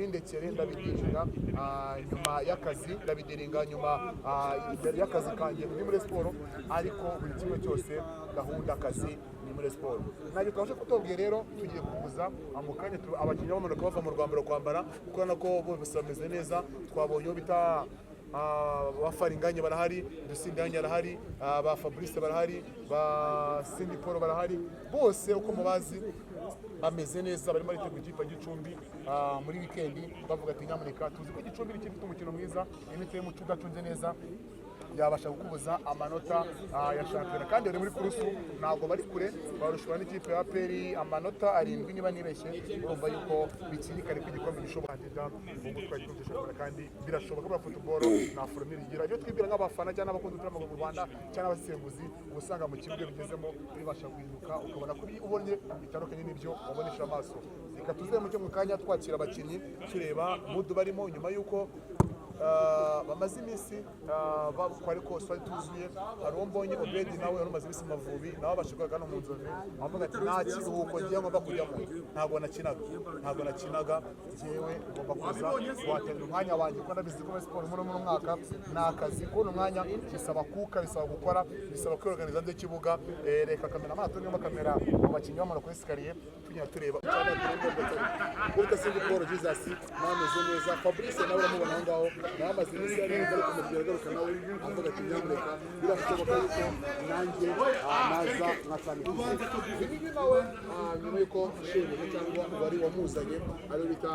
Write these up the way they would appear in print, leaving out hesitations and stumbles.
mubindekere ndabidiringa nyuma y'akazi ndabidiringa nyuma y'akazi kanjye ndi muri siporo ariko buri kimwe cyose gahunda akazi ni muri siporo ntabwo twabasha kutubwira rero tugiye kubuza amukanya abakinnyi bamanuka bava mu rwambaro kwambara kuko nako bose bameze neza twabonye bita bafaringanye barahari dusindanye barahari ba Fabrice barahari ba Cindy Paul barahari bose uko mubazi bameze neza barimo aritegura ikipe Gicumbi muri weekend bavuga ati nyamuneka tuzi ko Gicumbi gifite umukino mwiza imitwe mu tugatunze neza yabasha gukubuza amanota ya shampiyona kandi bari muri kurusu ntabwo bari kure barushwa n'ikipe ya Peri amanota 7 niba nibeshye urumva yuko bikirikare ku gikombe gishoboka ndida ubwo twari tubyishobora kandi birashoboka ko football na formule igira iyo twibwira nk'abafana cyangwa abakunzi b'umupira mu Rwanda cyangwa abasenguzi ubusanga mu kibuga bigezemo bibasha guhinduka ukabona ko ubonye bitandukanye n'ibyo wabonesha amaso reka tuze mu cyo mu kanya twakira abakinnyi tureba mudu barimo nyuma yuko bamaze iminsi kwari ko swali tuzuye hari mbonye Obedi nawe yarumaze ibisi Mavubi nawe bashikaga no mu nzove avuga ati nta kiruhuko ngiye ngomba kujyamo ntabwo nakinaga jewe ngomba kuza watenda umwanya wanjye ko ndabizi ko siporo muri mwaka nakazi ko umwanya bisaba kuka bisaba gukora bisaba kwiorganiza nde kibuga reka kamera amato niyo kamera abakinnyi bamara kuri sikariye tugiye tureba kuri Cindy Paul Jesus nameze neza Fabrice nawe uramubona aho ngaho namaze iminsi ari bari kumubwira garuka nawe avuga ati nyamuneka birashoboka yuko nanjye naza nkasanga ibi nawe nyuma yuko shimwe cyangwa wari wamuzanye ari bita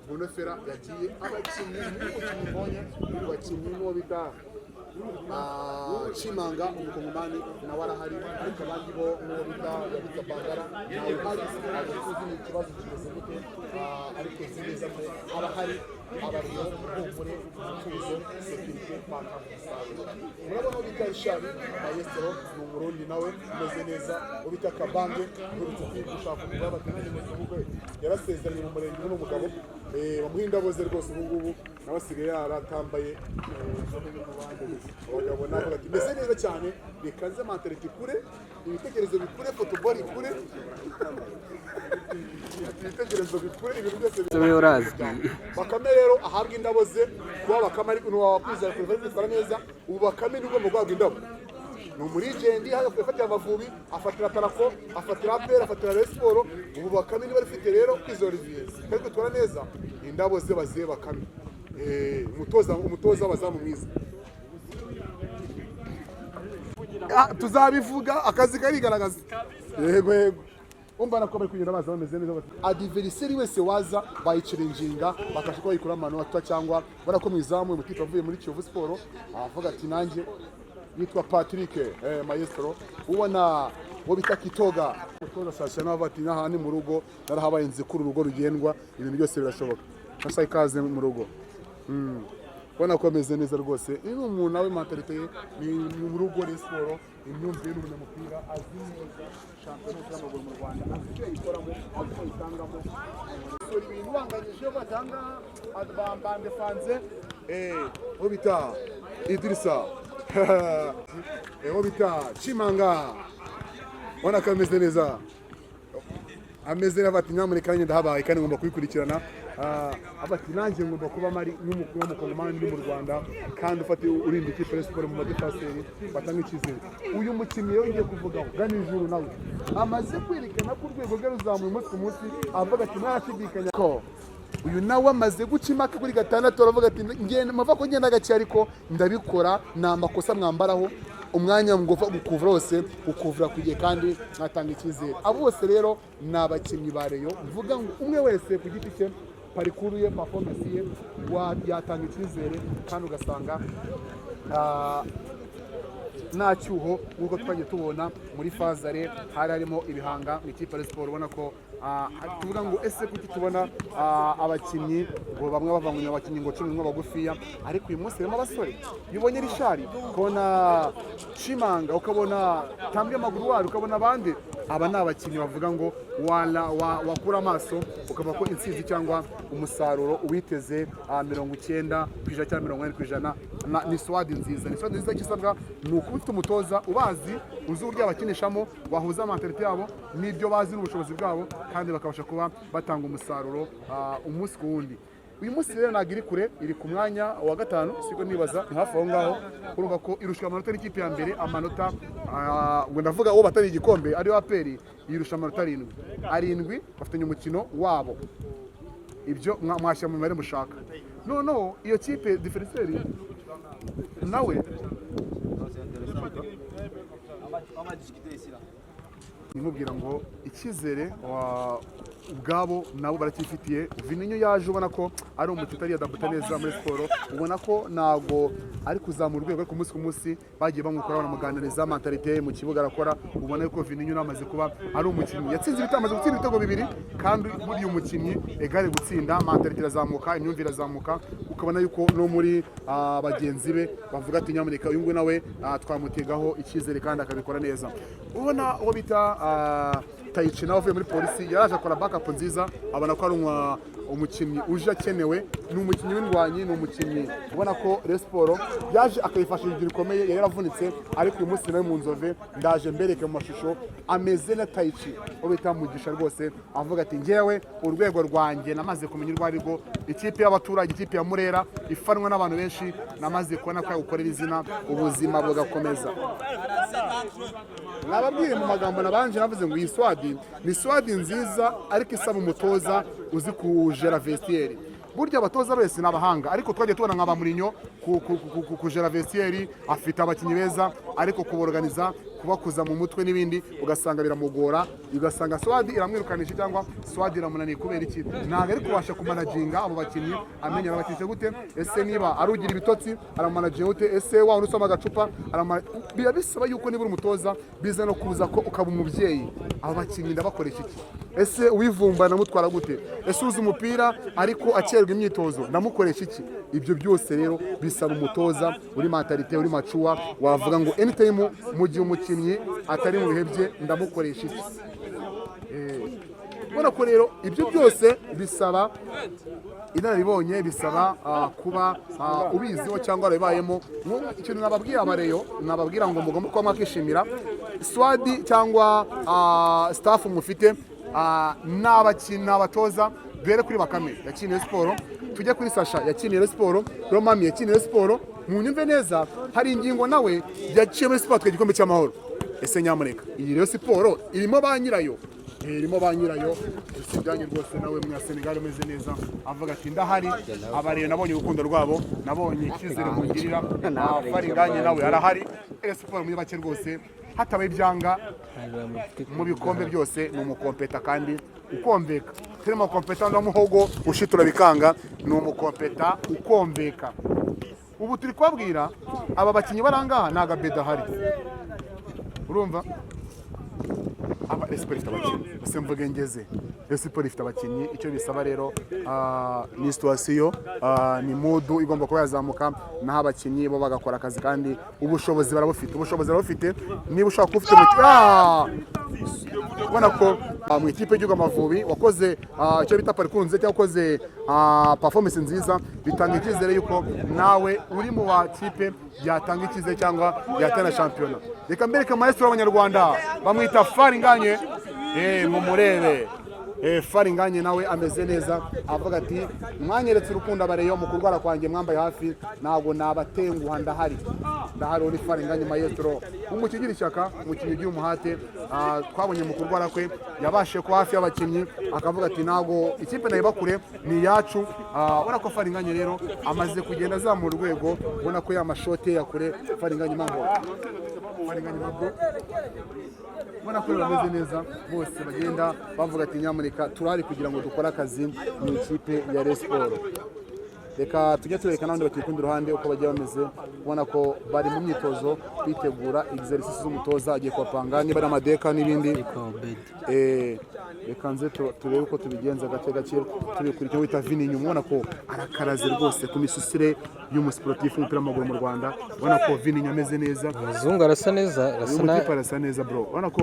Bonefera yagiye abakinnyi n'umukinnyi mbonye abakinnyi n'uwo bita Chimanga umukongomani nawe arahari ariko abandi bo n'uwo bita Bangara nawe hari abakuzi n'ikibazo kimeze gute ariko zineza ko abahari abariyo bumure tuzo security paka murabona bita Ishari Maestro mu Burundi nawe umeze neza ubita Kabange urutse kwigushaka kuba batananye mu gihugu yarasezeranye mu murenge n'umugabo bamuhindaboze rwose ubungubu nabasigaye yaratambaye abagabo nabo bati meze neza cyane bikaze mentality kure ibitekerezo bikure football ikure ibitekerezo bikure ibintu byose urazwi Bakame rero ahabwa indabo ze kuba Bakame ariko n'uwakwizera kwifata neza ubu Bakame nibwo mu gwagwa indabo ni umurigendi hano kwifatira Amavubi afatira Tarako afatira APR afatira Rayon Sport ubu Bakame niba rifite rero kwizoriziye kandi twara neza indabo ze baziye Bakame umutoza bazamu mwiza tuzabivuga akazi karigaragaza yego umva nako bari kugenda baza bameze neza adversaire wese waza bayicalenginga bakashika bayikura amanota cyangwa barako mwizamu mu kipe avuye muri Kiyovu Sport avuga ati nanjye yitwa Patrick Maestro ubona wo bita Kitoga utoza sasha n'abati n'ahani mu rugo narahabaye nzi kuri urugo rugendwa ibintu byose birashoboka nasa ikaze mu rugo bona ko ameze neza rwose iyo umuntu nawe mentalite ni mu rugo muri siporo imyumvire n'umunyamupira azi neza shampiyona y'amaguru mu Rwanda afite ikoramo afite itangamo ibintu banganyije batanga bambande fanze wo bita Idrissa wo bita Chimanga bona ko ameze neza ameze neza bati nyamuneka nyenda habaye kandi ngomba kubikurikirana abati nanjye ngomba kuba mari n'umukuru w'umukongomani mu Rwanda kandi ufate urinda ikipe Sport mu madefaseri batanga ikizere uyu mukinnyi yongeye kuvugaho gani ijuru nawe amaze kwerekana ko urwego rwe ruzamuye umunsi ku munsi avuga ati ntashidikanya ko uyu nawe amaze guca impaka kuri gatandatu aravuga ati ngenda mava ko ngenda gace ariko ndabikora ni amakosa mwambaraho umwanya ngofa gukuvura wose ukuvura kugiye kandi natanga ikizere abo bose rero nabakinnyi ba Rayon mvuga ngo umwe wese ku giti cye parikuru ye performance ye yatanga ikizere kandi ugasanga nta cyuho nk'uko twagiye tubona muri fazare hari harimo ibihanga mu ikipe ya Sport ubona ko tuvuga ngo ese kuki tubona abakinnyi ngo bamwe bavanganya abakinnyi ngo 10 bagufiya ariko uyu munsi rero abasore yubonye Rishari kona Chimanga ukabona tambye amaguru wari ukabona abandi aba ni abakinnyi bavuga ngo wakura amaso ukaba ko insinzi cyangwa umusaruro uwiteze 90% cyangwa 80% ni swadi nziza gisabwa ni ukubita umutoza ubazi uzi uburyo abakinishamo wahuza mentalite yabo n'ibyo bazi n'ubushobozi bwabo kandi bakabasha kuba batanga umusaruro umunsi ku wundi uyu munsi rero ntabwo iri kure, iri ku mwanya wa gatanu siko nibaza, ni hafi aho ngaho. Urumva ko irusha amanota n'ikipe ya mbere amanota ngo ndavuga uwo batari igikombe ariyo APR yirusha amanota 7 bafitanye umukino wabo. Ibyo mwashya mu mibare mushaka. Noneho iyo kipe diferenseri nawe nimubwira ngo icyizere ubwabo nabo baracyifitiye. Vininho yaje ubona ko ari umuti utari yadabuta neza muri siporo, ubona ko ntago ari kuzamura urwego ku munsi ku munsi, bagiye bamukora banamuganiriza mentalite mu kibuga arakora. Ubona ko Vininho namaze kuba ari umukinnyi yatsinze ibitamaze gutsinda ibitego 2 kandi muri uyu mukinnyi egare gutsinda, mentalite irazamuka, imyumvire irazamuka, ukabona yuko no muri bagenzi be bavuga ati nyamuneka uyu nguyu nawe twamutegaho icyizere kandi akabikora neza. Ubona uwo bita Taichi nawe avuye muri polisi yaraje akora backup nziza, abona ko ari umukinnyi uje akenewe, ni umukinnyi w'indwanyi, ni umukinnyi ubona ko Sport yaje akayifasha igihe rikomeye, yari yaravunitse ariko uyu munsi nawe mu nzove ndaje mbereke mu mashusho ameze na Taichi ubita mugisha rwose, avuga ati ngewe urwego rwanjye namaze kumenya urwo arirwo, ikipe y'abaturage, ikipe ya Murera ifanwa n'abantu benshi, namaze kubona ko yagukorera izina ubuzima bugakomeza. Nababwiye mu magambo nabanje navuze ngo iyi swadi ni swadi nziza ariko isaba umutoza uzi kujera vestiaire. Burya abatoza bese nabahanga, ariko twagiye tubona nka Bamurinyo kujera vestiaire, afite abakinnyi beza ariko kuborganiza kubakuza mu mutwe n'ibindi ugasanga biramugora, ugasanga swadi iramwirukanisha cyangwa swadi iramunaniye kubera iki ntabwo ari kubasha kumanaginga abo bakinnyi, amenya abakinnyi gute, ese niba arugira ibitotsi aramanaginga gute, ese wa urusoma agacupa biba bisaba yuko nibura umutoza biza no kuza ko ukaba umubyeyi, abo bakinnyi ndabakoresha iki, ese wivumba namutwara gute, ese uzi umupira ariko akerwa imyitozo ndamukoresha iki. Ibyo byose rero bisaba umutoza uri mentalite, uri macuwa, wavuga ngo anytime mu gihe umukinnyi atari mu bihe bye ndamukoresha iki. Ubona ko rero ibyo byose bisaba inararibonye, bisaba kuba ubiziho cyangwa warabibayemo. Ikintu nababwira abareyo, nababwira ngo mugomba kuba mwakishimira swadi cyangwa staff mufite, n'abakinnyi n'abatoza. Duhere kuri Bakame yakiniye Sport, tujye kuri Sasha yakiniye Sport, Romami yakiniye Sport. Munyumve neza hari ingingo nawe yaciye muri Sport igikombe cy'amahoro. Ese nyamuneka iyi rero Sport irimo banyirayo, irimo banyirayo usibjanye rwose nawe mu Senegal umeze neza, avuga ati ndahari. Abarero nabonye urukundo rwabo, nabonye icyizere mungirira, Faringanye nawe arahari. Sport muri bake rwose hatabaye ibyanga mu bikombe byose ni umukompeta kandi ukomveka. Turimo kompeta no muhogo ushitura bikanga, ni umukompeta ukomveka. Ubu turi kwabwira aba bakinnyi barangaha naga beda hari, urumva aba Sport ifite abakinnyi bose mvuge ngeze. Sport ifite abakinnyi, icyo bisaba rero ni situation, ni modu igomba kuba yazamuka, naho abakinnyi bo bagakora akazi kandi ubushobozi barabufite. Niba ushaka kufite ubona ko mu ikipe y'igihugu Amavubi wakoze icyo bita parcours cyangwa wakoze performance nziza, bitanga icyizere yuko nawe uri mu bakipe yatanga icyizere cyangwa yatana shampiyona. Reka mbereke maestro w'Abanyarwanda bamwita Faringanye, mumurebe. Faringanye nawe ameze neza, avuga ati mwanyeretse urukundo abareyo mu kurwara kwanjye mwambaye hafi, ntabwo nabatenguha ndahari uri Faringanye maestro umukigira ishyaka, umukinnyi ugira umuhate. Twabonye mu kurwara kwe yabashe ko hafi y'abakinnyi, akavuga ati ntabwo ikipe nayo bakure ni yacu. Ubona ko Faringanye rero amaze kugenda azamura urwego, ubona ko yamashote yakure Faringanye mambo ubona ko bameze neza bose, bagenda bavuga ati nyamuneka turahari kugira ngo dukore akazi mu ikipe ya Sport. Reka tujye tureka n'abandi bakikunda uruhande uko bagiye bameze, ubona ko bari mu myitozo kwitegura exercice z'umutoza agiye kubapanga niba ari amadeka n'ibindi. Reka nze turebe uko tubigenza gake gake tubikurikira. Wita Vininho ubona ko arakaraze rwose ku misusire y'umusportif w'umupira w'amaguru mu Rwanda, ubona ko Vininho ameze neza, muzungu arasa neza, arasa neza bro, ubona ko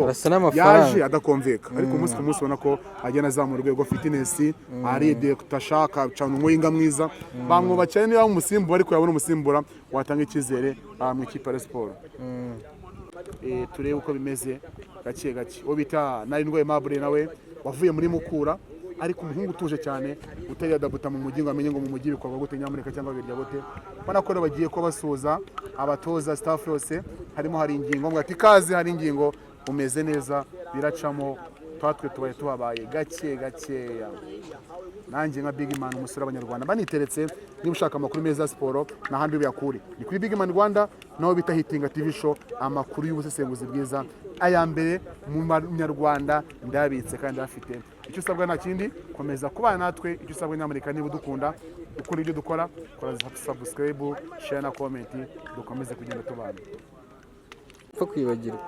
yaje adakonveka ariko umunsi ku munsi ubona ko agenda azamura urwego, fitness aride kutashaka cyane umwinga mwiza. Bamwubakiye niba umusimbura ariko yabona umusimbura watanga icyizere mu ikipe ya Sport. Turebe uko bimeze gake gake. Uwo bita Narindwa Aimable nawe wavuye muri Mukura ariko umuhungu utuje cyane utari yadabuta mu mujyi ngo amenye ngo mu mujyi bikorwa gute Nyamuneka cyangwa birya gute. Bana ko bagiye ko basuza abatoza staff yose harimo hari ingingo ngo ati kazi hari ingingo umeze neza biracamo twatwe tubaye tubabaye gakeya. Nanjye nka Big Man umusore w'Abanyarwanda baniteretse niba ushaka amakuru meza ya siporo n'ahandi uyakure ni kuri Big Man Rwanda naho bita Hitinga TV show, amakuru y'ubusesenguzi bwiza aya mbere mu Nyarwanda ndabitse kandi afite. Icyo usabwa nta kindi komeza kubana natwe, icyo usabwa Nyamuneka niba udukunda ukora ibyo dukora kora subscribe, share na comment, dukomeze kugenda tubana pfa kwibagirwa.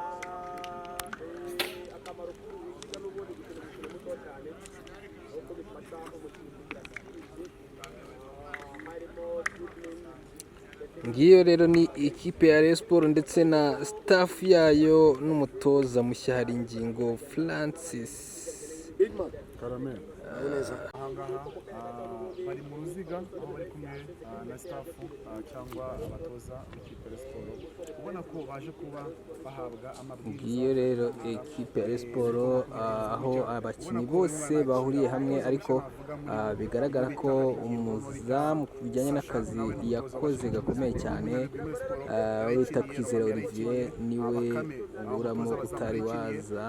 Ngiyo rero ni ikipe ya Rayon Sports ndetse na staff yayo n'umutoza mushya hari ingingo Francis Karame. Ahangaha bari mu ruziga aho bari kumwe na staff cyangwa abatoza b'ikipe ya siporo ubona ko baje kuba bahabwa amabwiriza. Ngiyo rero ikipe ya Rayon Sports aho abakinnyi bose bahuriye hamwe, ariko bigaragara ko umuzamu ku bijyanye n'akazi yakoze gakomeye cyane wita Kwizera Olivier niwe uburamo utari waza,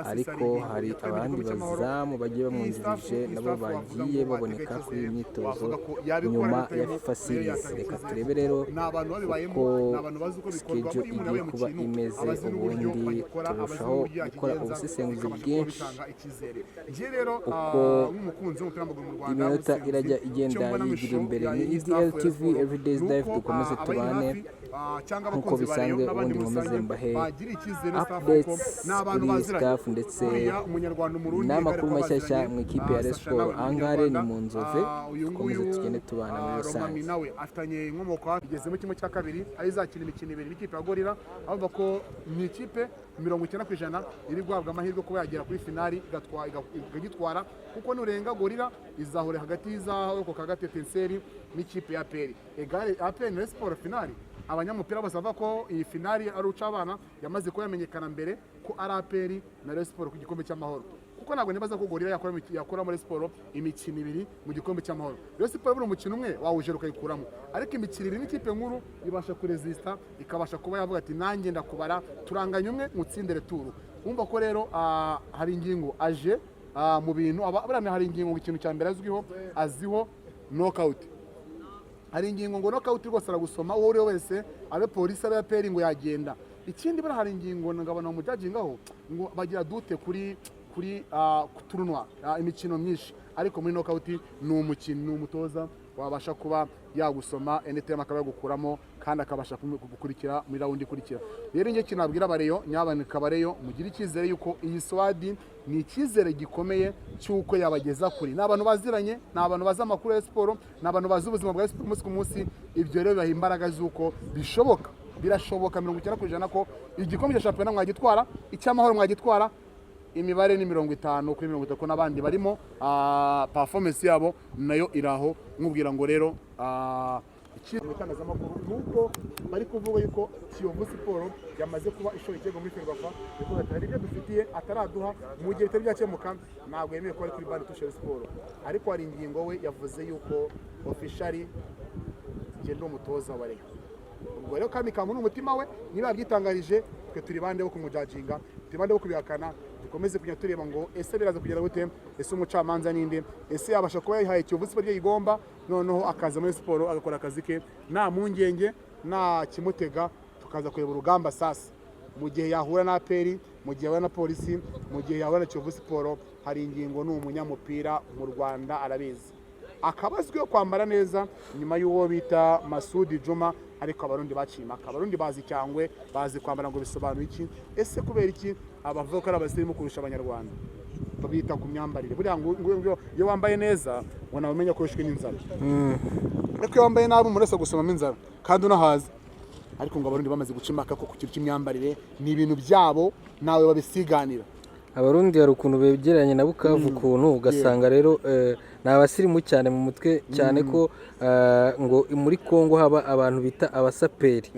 ariko hari abandi bazamu bagiye bamwungirije nabo bagiye baboneka kuri iyi myitozo nyuma ya FIFA series. Reka turebe rero uko schedule igiye kuba imeze, ubundi turushaho gukora ubusesenguzi bwinshi uko iminota irajya igenda yigira imbere. Ni EDL TV Everyday's Life, dukomeze tubane nk'uko bisanzwe, ubundi nkomeze mbahe updates kuri staff ndetse n'amakuru mashyashya mu ikipe ya Rayon Sports. Ahangaha ni mu Nzove, dukomeze tugende tubana muri rusange. Nawe afitanye inkomoko igeze mu kimwe cya kabiri aho izakina imikino ibiri n'ikipe ya Gorilla, avuga ko ni ikipe 90% iri guhabwa amahirwe kuba yagera kuri finali igitwara, kuko nurenga Gorilla izahore hagati y'izaho ko kagate Tenseri n'ikipe ya APR. Egare APR na Sport finali, abanyamupira basava ko iyi finali ari ucabana yamaze ko yamenyekana mbere ko ari APR na Rayon Sports ku gikombe cy'amahoro, kuko ntabwo nibaza ko Gorilla yakora muri Sport imikino ibiri mu gikombe cy'amahoro. Rayon Sports buri umukino umwe wawuje rukayikuramo, ariko imikino ibiri n'ikipe nkuru ibasha kuresista ikabasha kuba yavuga ati nanjye ndakubara turanganya umwe mutsindere turu. Umva ko rero hari ingingo aje mu bintu abarana, hari ingingo ikintu cya mbere aziho knockout. Hari ingingo ngo knockout rwose aragusoma uwo uri wese abe polisi abe APR ngo yagenda. Ikindi bara hari ingingo ngabana mu judgingaho ngo bagira dute kuri turunwa imikino myinshi, ariko muri knockout ni umukino n'umutoza wabasha kuba yagusoma anytime akaba yagukuramo kandi akabasha gukurikira muri round ikurikira. Rero nge kinabwira abareyo Nyamuneka bareyo mugire icyizere yuko iyi swadi ni icyizere gikomeye cyuko yabageza kuri. N'abantu baziranye, n'abantu baza amakuru ya siporo, n'abantu bazi ubuzima bwa siporo umunsi ku munsi. Ibyo rero bibaha imbaraga z'uko birashoboka 90% ko igikombe cya shampiyona mwagitwara, icy'amahoro mwagitwara. Imibare ni 50 kuri 30 n'abandi barimo performance yabo nayo iraho. Nkubwira ngo rero itangazamakuru nuko bari kuvuga yuko Kiyovu Sport yamaze kuba ishora ikego muri Ferwafa, kuko atari ibyo dufitiye ataraduha mu gihe bitari byakemuka, ntabwo yemeye ko ari kuri bande tushere Sport. Ariko hari ingingo we yavuze yuko officially genda umutoza wa Rayon. Ubwo rero kandi kamuntu umutima we niba yabyitangarije, twe turi bande bo kumujajinga, turi bande bo kubihakana, dukomeze kujya tureba ngo ese biraza kugera gute, ese umucamanza ninde, ese yabasha kuba yahaye Kiyovu Sport ryo igomba, noneho akaza muri siporo agakora akazi ke nta mpungenge nta kimutega, tukaza kureba urugamba sasa mu gihe yahura na APR, mu gihe yahura na polisi, mu gihe yahura na Kiyovu Sport. Hari ingingo ni umunyamupira mu Rwanda arabizi, akabazwiho kwambara neza nyuma y'uwo bita Masudi Juma, ariko abarundi bacima, abarundi bazi cyangwe bazi kwambara ngo bisobanuye iki. Ese kubera iki abavuga ko ari abasirimu kurusha abanyarwanda babita ku myambarire? Buriya ngo iyo wambaye neza ngo nawe umenya ko ushwe n'inzara, ariko iyo wambaye nabi umurese gusomamo inzara kandi unahaza. Ariko ngo abarundi bamaze gucimaka ko kugira imyambarire ni ibintu byabo nawe babisiganira. abarundi hari ukuntu begeranye na Bukavu ukuntu ugasanga rero ni abasirimu cyane mu mutwe cyane ko ngo muri Kongo haba abantu bita abasaperi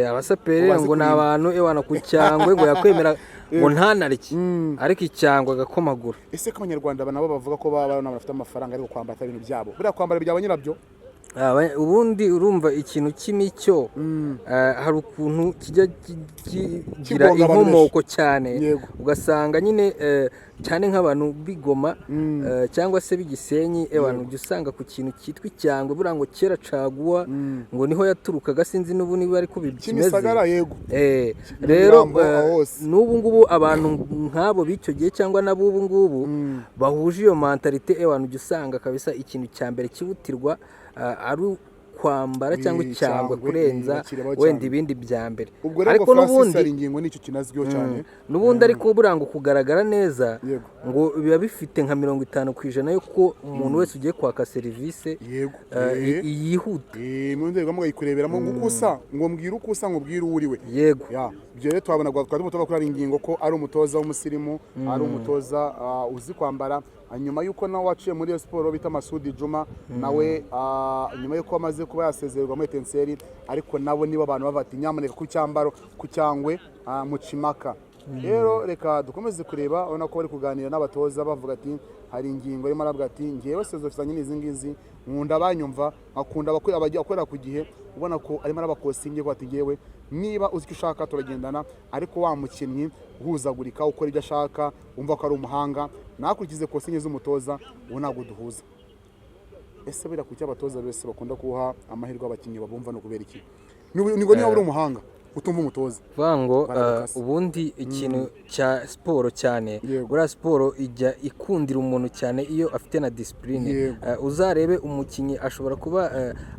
abasaperi ngo ni abantu ewana ku cyangwe ngo yakwemera ngo ntanariki ariko icyangwa agakomagura. Ese ko abanyarwanda nabo bavuga ko baba bafite amafaranga ariko kwambara ibintu byabo buriya kwambara byaba nyirabyo ubundi urumva ikintu cy'imicyo hari ukuntu kijya kigira inkomoko cyane ugasanga nyine cyane nk'abantu bigoma cyangwa se bigisenyi abantu ujya usanga ku kintu cyitwa icyangwe buriya ngo kera caguwa ngo niho yaturukaga sinzi n'ubu niba ariko bimeze rero n'ubu ngubu abantu nk'abo b'icyo gihe cyangwa n'abubu ngubu bahuje iyo mentalite abantu ujya usanga kabisa ikintu cya mbere kibutirwa ari kwambara cyangwa icyangwe kurenza wenda ibindi bya mbere ariko n'ubundi ingingo nicyo kinazwiho cyane n'ubundi ariko buranga kugaragara neza ngo biba bifite nka 50% yuko umuntu wese ugiye kwaka serivisi yihuta mu ndego ngo yikureberamo ngukusa ngo mbwira ukusa ngo bwira uriwe yego byo rero twabona twari umutoza kuri ingingo ko ari umutoza w'umusirimu ari umutoza uzi kwambara nyuma yuko nawe waciye muri siporo bita Masudi Juma nawe nyuma yuko amaze kuba yasezererwa muri Etincelle ariko nabo niba abantu bavati nyamuneka ku cyambaro ku cyangwe mu Cimaka rero reka dukomeze kureba ubona ko bari kuganira n'abatoza bavuga ati hari ingingo arimo aravuga ati ngiyewe sezofisanye n'izi ngizi nkunda banyumva akunda abakorera ku gihe ubona ko arimo arabakosinge ko ati ngiyewe niba uzi ushaka turagendana ariko wa mukinnyi uhuzagurika ukora ibyo ashaka umva ko ari umuhanga nakurikize kosinge z'umutoza ubu ntabwo duhuza. Ese bira ku cy'abatoza bese bakunda kuha amahirwe abakinnyi babumva no kubera iki nigo niba uri umuhanga utumva umutoza vango ubundi ikintu cya siporo cyane bura siporo ijya ikundira umuntu cyane iyo afite na discipline uzarebe umukinnyi ashobora kuba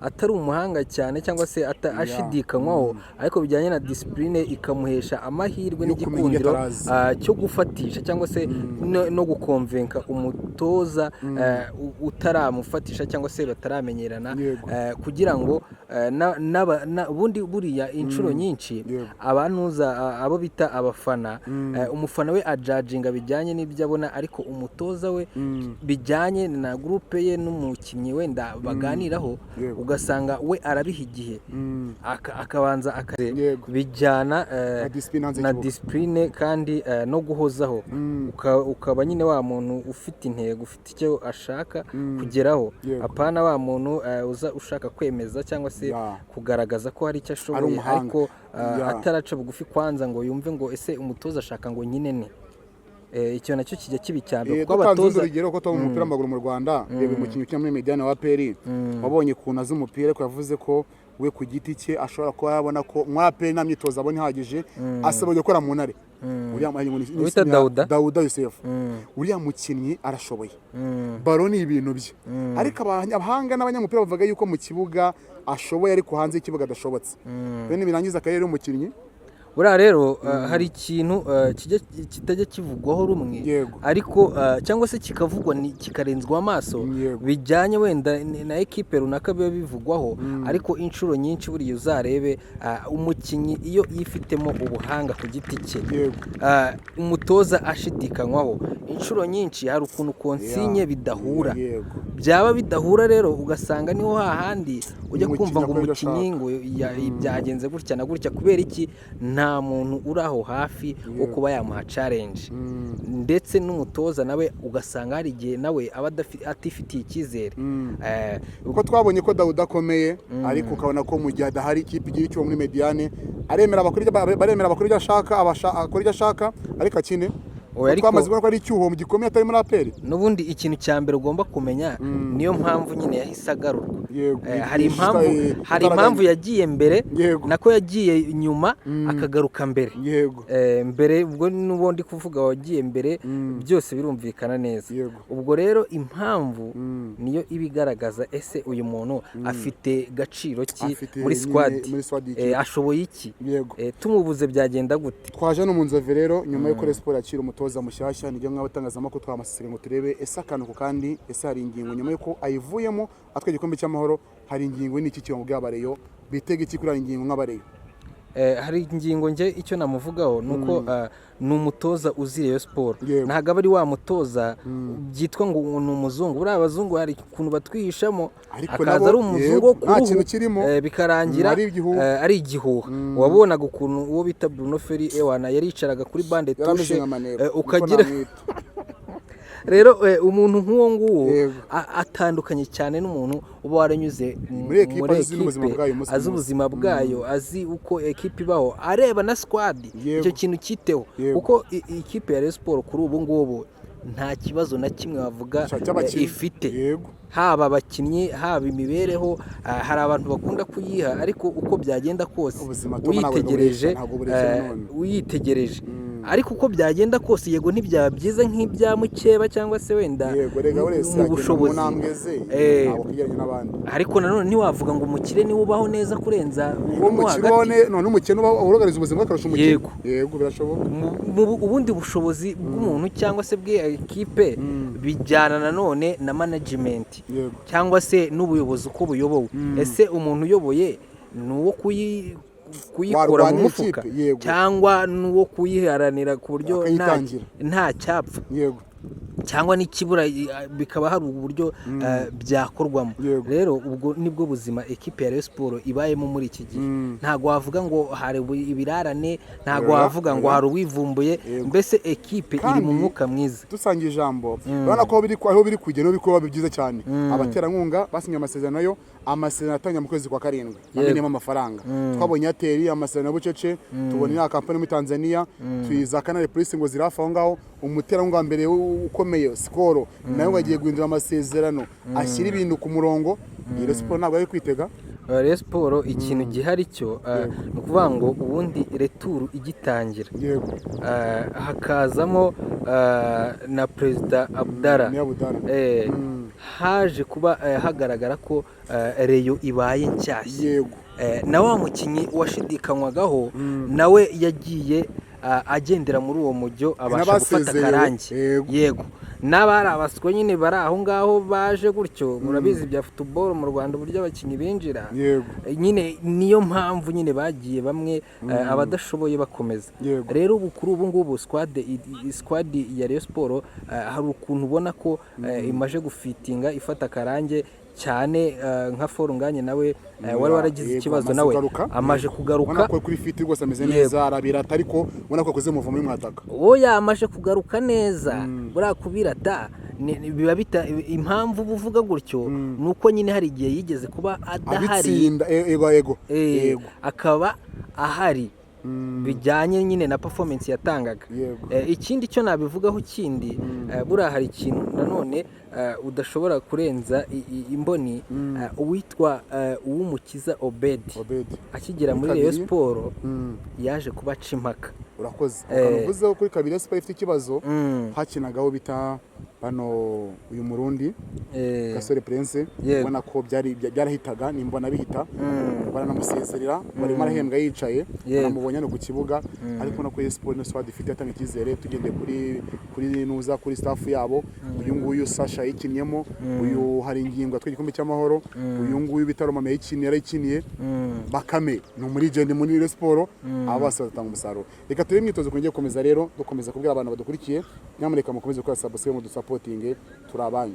atari umuhanga cyane cyangwa se ashidikanywaho ariko bijyanye na discipline ikamuhesha amahirwe n'igikundiro cyo gufatisha cyangwa se no gukonvenka umutoza utaramufatisha cyangwa se bataramenyerana kugira ngo ubundi buriya inshuro nyinshi abantuza abo bita abafana umufana we ajajinga bijyanye n'ibyo abona ariko umutoza we bijyanye na groupe ye n'umukinnyi wenda baganiraho ugasanga we arabiha igihe akabanza bijyana na discipline kandi no guhozaho ukaba nyine wa muntu ufite intego ufite icyo ashaka kugeraho apana wa muntu uza ushaka kwemeza cyangwa se kugaragaza ko hari icyo ashoboye ariko ataraca bugufi kwanza ngo yumve ngo ese umutoza ashaka ngo nyine ne icyo nacyo kijya kibicyambe kuko abatoza rigero ko mu mupira w'amaguru mu Rwanda rebe umukinnyi ukina muri Mediane wa APR wabonye kuna z'umupira ko yavuze ko we ku giti cye ashobora kuba yabona ko mwa APR nta myitozo abone ihagije asaba gukora mu ntare uriya wita Dauda Yosef uriya mukinnyi arashoboye baro ni ibintu bye ariko abahanga n'abanyamupira bavuga yuko mu kibuga ashoboye ariko hanze y'ikibuga adashobotse bene birangiza akarere umukinnyi buriya rero hari ikintu kitajya kivugwaho rumwe ariko cyangwa se kikavugwa kikarenzwa amaso bijyanye wenda na ekipe runaka biba bivugwaho ariko inshuro nyinshi buriya uzarebe umukinnyi iyo yifitemo ubuhanga ku giti cye umutoza ashidikanywaho inshuro nyinshi hari ukuntu konsinye bidahura byaba bidahura rero ugasanga niho hahandi ujya kumva ngo umukinnyi ngo byagenze gutya na gutya kubera iki nta muntu uri aho hafi wo kuba yamuha challenge ndetse n'umutoza nawe ugasanga hari igihe nawe aba atifitiye icyizere uko twabonye ko Dauda akomeye ariko ukabona ko mu gihe adahari ikipe igira icyo muri Mediane baremera abakora ibyo ashaka ariko akine twamaze kubona ko ari icyuho mu gikomeye atari muri APR n'ubundi ikintu cya mbere ugomba kumenya niyo mpamvu nyine yahise agarurwa hari impamvu yagiye mbere nako yagiye nyuma akagaruka mbere mbere ubwo n'ubundi kuvuga wagiye mbere byose birumvikana neza ubwo rero impamvu niyo ibigaragaza ese uyu muntu afite gaciro ki muri squad ashoboye iki tumubuze byagenda gute twaje no mu nzove rero nyuma yo kuri sport yakira umutoza mushyashya nijye mwabatangazamakuru twamasisire ngo turebe ese akantu kandi ese hari ingingo nyuma yuko ayivuyemo atwe igikombe cy'amahoro hari ingingo n'iki kiyo mu bw'abareyo bitega iki kuri ingingo nk'abareyo hari ingingo nge icyo namuvugaho nuko ni umutoza uzi Rayon Sport Yego. ntabwo aba ari wa mutoza byitwa ngo ni umuzungu buriya abazungu hari ukuntu batwihishamo Ariko akaza nabo, ari umuzungu yego, wo ku nta ruhu, kintu kirimo. bikarangira Ari igihuha. ari igihuha wabonaga ukuntu uwo bita Bruno Ferri ewana yaricaraga kuri bande Yarameze tushe nka Manero, ukagira niko namwita. rero umuntu nk'uwo nguwo Yego. atandukanye cyane n'umuntu uba waranyuze Muri equipe azi n'ubuzima bwayo umunsi azi ku munsi. ubuzima bwayo azi uko ekipe ibaho areba na squad Yego. icyo kintu cyiteho Yego. kuko ikipe ya Rayon Sport kuri ubu ngubu nta kibazo na kimwe wavuga cy'abakinnyi. ifite Yego. haba abakinnyi haba imibereho hari abantu bakunda kuyiha ariko uko byagenda kose Ubuzima Tom ntabwo bureshya, ntabwo bureshya none. uyitegereje ariko uko byagenda kose yego ntibyaba byiza nk'ibya mukeba cyangwa se wenda Yego, rega wese mu agenda mu bushobozi ntambwe ze ntabwo kujyanye n'abandi. ariko nanone ntiwavuga ngo umukire niwe ubaho neza kurenza uwo mo Umukino hagati none umukino urugariza ubuzima bwakarusha umukino. Yego. Yego birashoboka. mu ubundi bushobozi bw'umuntu cyangwa se bw'ikipe bijyana nanone na management Yego. cyangwa se n'ubuyobozi uko buyobowe ese umuntu uyoboye ni uwo kuyikora mu Warwanya mufuka ikipe, yego. cyangwa n'uwo kuyiharanira ku buryo Akayitangira. nta cyapfa Yego. cyangwa n'ikibura bikaba hari uburyo byakorwamo Yego. rero ubwo nibwo buzima ekipe ya Rayon Sport ibayemo muri iki gihe ntabwo wavuga ngo hari ibirarane ntabwo Oya, wavuga ngo oya. hari uwivumbuye Yego. mbese ekipe iri Kandi mu mwuka mwiza dusangiye ijambo urabona ko aho biri kugera biri kuba byiza cyane abaterankunga basinye amasezerano yo amasezerano atangira mu kwezi kwa karindwi amenyemo amafaranga twabonye Airtel amasezerano ya bucece tubona iriya kampani muri Tanzania tuyiza Canal Plus ngo zirafa aho ngaho umuterankunga mbere ukomeye Skol nayo ngo agiye guhindura amasezerano ashyira ibintu ku murongo iyo Sport ntabwo ari kwitega Rayon Sport ikintu gihari cyo ni ukuvuga ngo ubundi returu igitangira yego hakazamo na perezida Abdallah ni Abdallah haje kuba hagaragara ko Rayon ibaye nshyashya yego na wa mukinnyi washidikanywagaho nawe yagiye agendera muri uwo mujyo abasha gufata akarangi yego n'abari abaswa nyine bari aho ngaho baje gutyo murabizi bya football mu Rwanda uburyo abakinnyi binjira nyine niyo mpamvu nyine bagiye bamwe abadashoboye bakomeza rero ubu kuri ubu ngubu squad ya Rayon Sport hari ukuntu ubona ko imaje gufitinga ifata akarange cyane nka Forunganye nawe wari waragize ikibazo nawe amaje kugaruka ubona ko kuri fiti rwose ameze neza arabirata ariko ubona ko akoze muvumo y'umwataka oya amaje kugaruka neza buriya kubirata biba bita impamvu buvuga gutyo nuko nyine hari igihe yigeze kuba adahari yego akaba ahari bijyanye nyine na performance yatangaga ikindi cyo nabivugaho kindi buriya hari ikintu nanone udashobora kurenza imboni uwitwa Uwumukiza Obed akigera muri Rayon Sport yaje kubaca impaka urakoze ukavuzeho kuri kabiri Sport ifite ikibazo hakinagaho bita bano uyu Murundi Gasore Prince ubona ko byarahitaga nimbona bihita baranamusezerera barimo arahembwa yicaye baramubonye no ku kibuga ariko no kuri Sport no Swad ifite atanga ikizere tugende kuri nuza kuri staff yabo uyu nguyu Sasha yikinyemo uyu hari ingingo atwe igikombe cy'amahoro uyu nguyu bitaro mame yikiniye Bakame no muri Legend muri Rayon Sport abase batanga umusaruro reka turi imyitozo kongeye gukomeza rero dukomeza kubwira abantu badukurikiye nyamuneka mukomeze gukora subscribe mu dusapotinge turabanyu